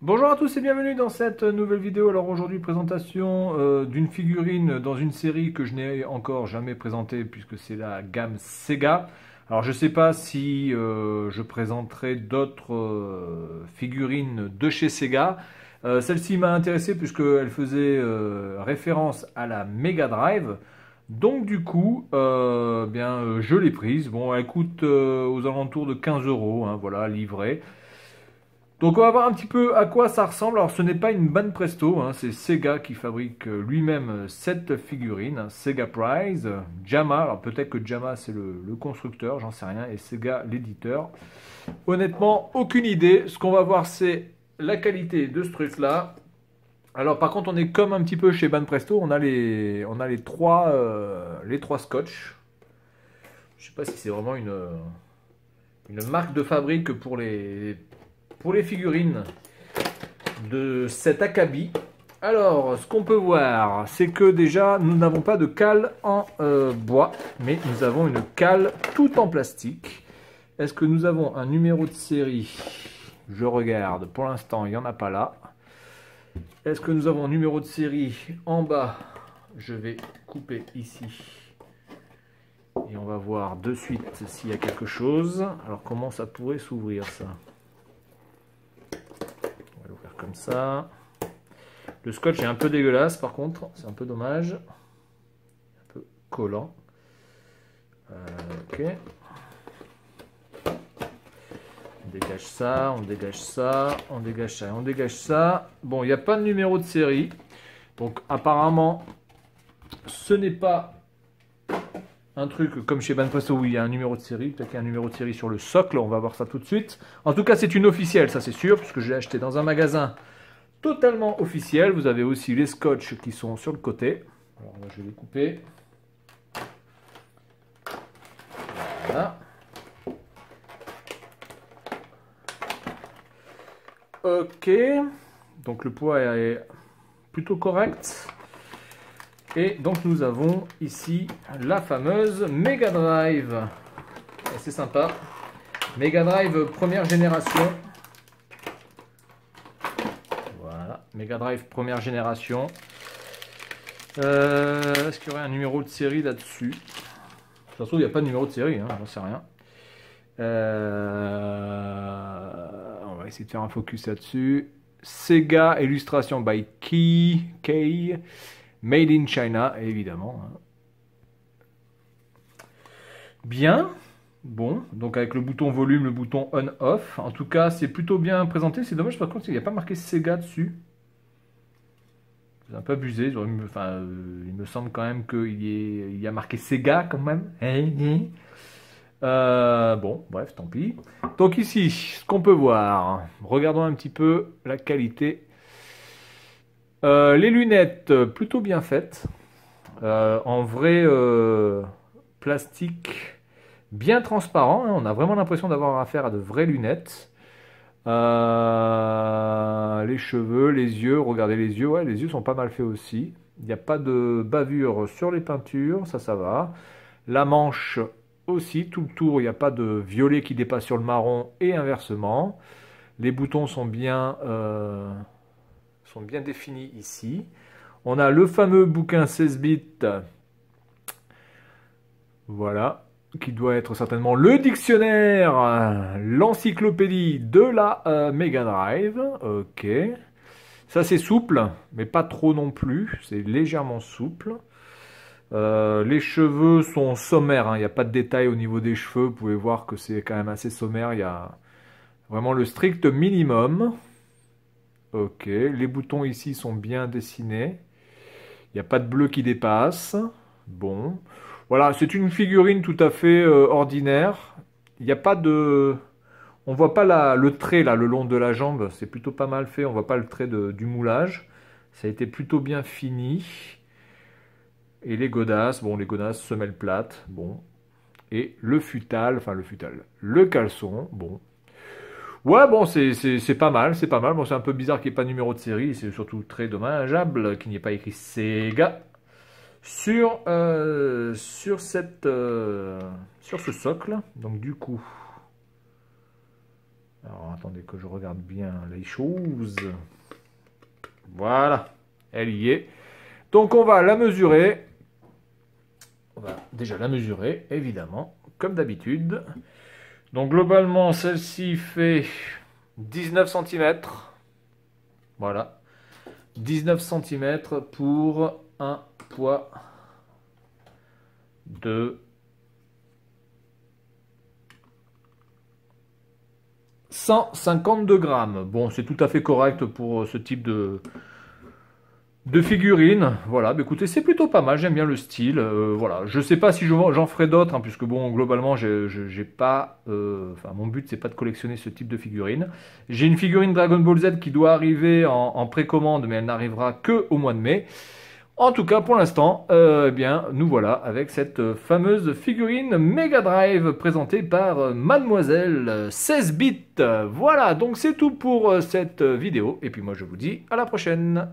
Bonjour à tous et bienvenue dans cette nouvelle vidéo. Alors aujourd'hui, présentation d'une figurine dans une série que je n'ai encore jamais présentée puisque c'est la gamme Sega. Alors je ne sais pas si je présenterai d'autres figurines de chez Sega. Celle-ci m'a intéressé puisqu'elle faisait référence à la Mega Drive. Donc du coup, je l'ai prise. Bon, elle coûte aux alentours de 15 euros, hein, voilà, livrée. Donc on va voir un petit peu à quoi ça ressemble. Alors ce n'est pas une Ban Presto, hein, c'est Sega qui fabrique lui-même cette figurine, hein, Sega Prize, Jama. Alors peut-être que Jama c'est le constructeur, j'en sais rien, et Sega l'éditeur. Honnêtement, aucune idée. Ce qu'on va voir c'est la qualité de ce truc-là. Alors par contre on est comme un petit peu chez Ban Presto, les trois scotch. Je sais pas si c'est vraiment une marque de fabrique pour les figurines de cet acabit. Alors, ce qu'on peut voir, c'est que déjà, nous n'avons pas de cale en bois, mais nous avons une cale tout en plastique. Est-ce que nous avons un numéro de série? Je regarde, pour l'instant, il n'y en a pas là. Est-ce que nous avons un numéro de série en bas? Je vais couper ici. Et on va voir de suite s'il y a quelque chose. Alors, comment ça pourrait s'ouvrir, ça? Comme ça. Le scotch est un peu dégueulasse par contre, c'est un peu dommage. Un peu collant. Ok. On dégage ça, on dégage ça, on dégage ça, on dégage ça. Bon, il n'y a pas de numéro de série. Donc apparemment, ce n'est pas un truc comme chez Ban Presto où il y a un numéro de série. Peut-être qu'il y a un numéro de série sur le socle, on va voir ça tout de suite. En tout cas, c'est une officielle, ça c'est sûr, puisque je l'ai acheté dans un magasin totalement officiel. Vous avez aussi les scotch qui sont sur le côté. Alors là, je vais les couper. Voilà. Ok. Donc le poids est plutôt correct. Et donc nous avons ici la fameuse Mega Drive. C'est sympa. Mega Drive première génération. Voilà, Mega Drive première génération. Est-ce qu'il y aurait un numéro de série là-dessus? Ça se trouve, il n'y a pas de numéro de série, hein, j'en sais rien. On va essayer de faire un focus là-dessus. Sega Illustration by Key. Made in China, évidemment. Bien. Bon, donc avec le bouton volume, le bouton on-off. En tout cas, c'est plutôt bien présenté. C'est dommage par contre qu'il n'y a pas marqué Sega dessus. C'est un peu abusé. Il me semble quand même qu'il y a marqué Sega quand même. Bon, bref, tant pis. Donc ici, ce qu'on peut voir. Regardons un petit peu la qualité. Les lunettes, plutôt bien faites. En vrai plastique bien transparent, hein. On a vraiment l'impression d'avoir affaire à de vraies lunettes. Les cheveux, les yeux, regardez les yeux, ouais, les yeux sont pas mal faits aussi. Il n'y a pas de bavure sur les peintures, ça va. La manche aussi, tout le tour, il n'y a pas de violet qui dépasse sur le marron et inversement. Les boutons sont bien définis ici. On a le fameux bouquin 16 bits. Voilà, qui doit être certainement le dictionnaire, l'encyclopédie de la Mega Drive. Ok. Ça c'est souple, mais pas trop non plus. C'est légèrement souple. Les cheveux sont sommaires, hein. Il n'y a pas de détails au niveau des cheveux. Vous pouvez voir que c'est quand même assez sommaire. Il y a vraiment le strict minimum. Ok. Les boutons ici sont bien dessinés. Il n'y a pas de bleu qui dépasse. Bon. Voilà, c'est une figurine tout à fait ordinaire. Il n'y a pas de... On voit pas le trait là, le long de la jambe. C'est plutôt pas mal fait. On voit pas le trait du moulage. Ça a été plutôt bien fini. Et les godasses, bon, les godasses, semelle plate, bon. Et le futal, le caleçon, bon. Ouais, bon, c'est pas mal, c'est pas mal. Bon, c'est un peu bizarre qu'il n'y ait pas de numéro de série. C'est surtout très dommageable qu'il n'y ait pas écrit Sega sur ce socle. Donc du coup, Alors attendez que je regarde bien les choses. Voilà, elle y est. Donc on va la mesurer. On va déjà la mesurer, évidemment, comme d'habitude. Donc globalement, celle-ci fait 19 cm. Voilà. 19 cm pour un poids de 152 grammes. Bon, c'est tout à fait correct pour ce type de figurines. Voilà, bah écoutez, c'est plutôt pas mal, j'aime bien le style. Voilà, je sais pas si j'en ferai d'autres, hein, puisque bon, globalement, j'ai pas... Enfin, mon but, c'est pas de collectionner ce type de figurines. J'ai une figurine Dragon Ball Z qui doit arriver en précommande, mais elle n'arrivera que au mois de mai. En tout cas, pour l'instant, eh bien, nous voilà avec cette fameuse figurine Mega Drive présentée par Mademoiselle 16 bits. Voilà, donc c'est tout pour cette vidéo. Et puis moi, je vous dis à la prochaine.